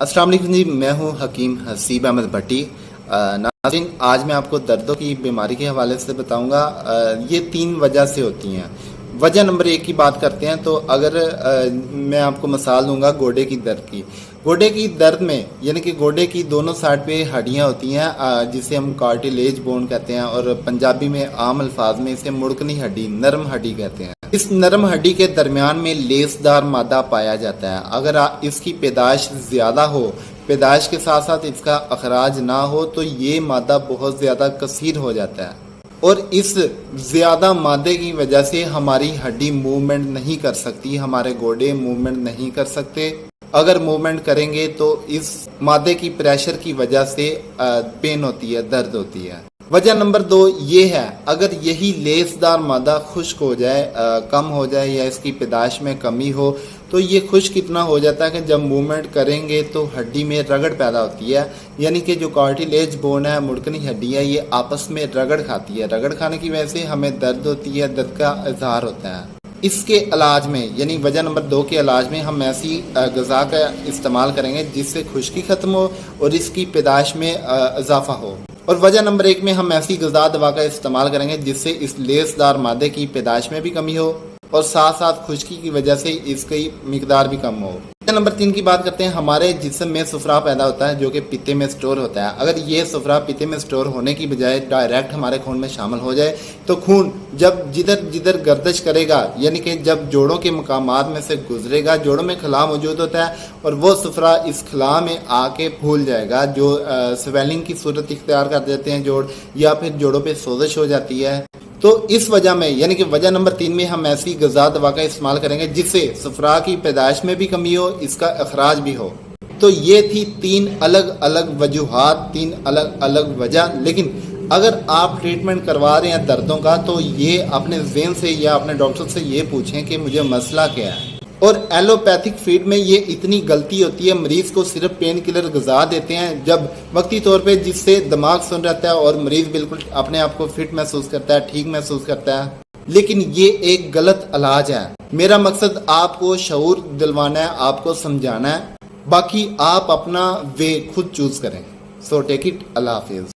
अस्सलाम वालेकुम जी, मैं हूं हकीम हसीब अहमद भट्टी। नाज़रीन, आज मैं आपको दर्दों की बीमारी के हवाले से बताऊंगा। ये 3 वजह से होती हैं। वजह नंबर 1 की बात करते हैं तो अगर मैं आपको मिसाल दूंगा गोडे की दर्द की। गोडे की दर्द में यानी कि गोडे की दोनों साइड पे हड्डियां होती हैं, जिसे हम कार्टिलेज बोन कहते हैं और पंजाबी में आम अल्फाज में इसे मुड़कनी हड्डी, नरम हड्डी कहते हैं। इस नरम हड्डी के दरमियान में लेसदार मादा पाया जाता है। अगर इसकी पैदाइश ज़्यादा हो, पैदाइश के साथ साथ इसका अखराज ना हो, तो ये मादा बहुत ज़्यादा कसीर हो जाता है और इस ज़्यादा मादे की वजह से हमारी हड्डी मूवमेंट नहीं कर सकती, हमारे गोडे मूवमेंट नहीं कर सकते। अगर मूवमेंट करेंगे तो इस मादे की प्रेशर की वजह से पेन होती है, दर्द होती है। वजह नंबर 2 ये है, अगर यही लेसदार मादा खुश्क हो जाए, कम हो जाए या इसकी पैदाइश में कमी हो, तो ये खुश्क इतना हो जाता है कि जब मूवमेंट करेंगे तो हड्डी में रगड़ पैदा होती है। यानी कि जो कार्टिलेज बोन है, मुड़कनी हड्डी है, ये आपस में रगड़ खाती है। रगड़ खाने की वजह से हमें दर्द होती है, दर्द का इजहार होता है। इसके इलाज में यानी वजह नंबर 2 के इलाज में हम ऐसी गज़ा का इस्तेमाल करेंगे जिससे खुश्की ख़त्म हो और इसकी पैदाइश में इजाफा हो। और वजह नंबर 1 में हम ऐसी गज़ा दवा का इस्तेमाल करेंगे जिससे इस लेसदार मादे की पैदाइश में भी कमी हो और साथ साथ खुश्की की वजह से इसकी मिकदार भी कम हो। नंबर 3 की बात करते हैं। हमारे जिस्म में सुफरा पैदा होता है जो कि पित्ते में स्टोर होता है। अगर ये सुफरा पित्ते में स्टोर होने की बजाय डायरेक्ट हमारे खून में शामिल हो जाए तो खून जब जिधर जिधर गर्दिश करेगा, यानी कि जब जोड़ों के मकामात में से गुजरेगा, जोड़ों में खला मौजूद होता है और वो सुफरा इस खला में आके फूल जाएगा, जो स्वेलिंग की सूरत इख्तियार कर देते हैं जोड़, या फिर जोड़ों पर सोजिश हो जाती है। तो इस वजह में यानी कि वजह नंबर 3 में हम ऐसी गज़ा दवा का इस्तेमाल करेंगे जिससे सफरा की पैदाइश में भी कमी हो, इसका अखराज भी हो। तो ये थी 3 अलग अलग वजूहात, 3 अलग अलग वजह। लेकिन अगर आप ट्रीटमेंट करवा रहे हैं दर्दों का तो ये अपने ज़हन से या अपने डॉक्टर से ये पूछें कि मुझे मसला क्या है। और एलोपैथिक फीड में ये इतनी गलती होती है, मरीज़ को सिर्फ पेन किलर गज़ा देते हैं जब वक्ती तौर पे, जिससे दिमाग सुन रहता है और मरीज़ बिल्कुल अपने आप को फिट महसूस करता है, ठीक महसूस करता है। लेकिन ये एक गलत इलाज है। मेरा मकसद आपको शऊर दिलवाना है, आपको समझाना है, बाकी आप अपना वे खुद चूज़ करें। So take it. अल्लाह हाफिज़।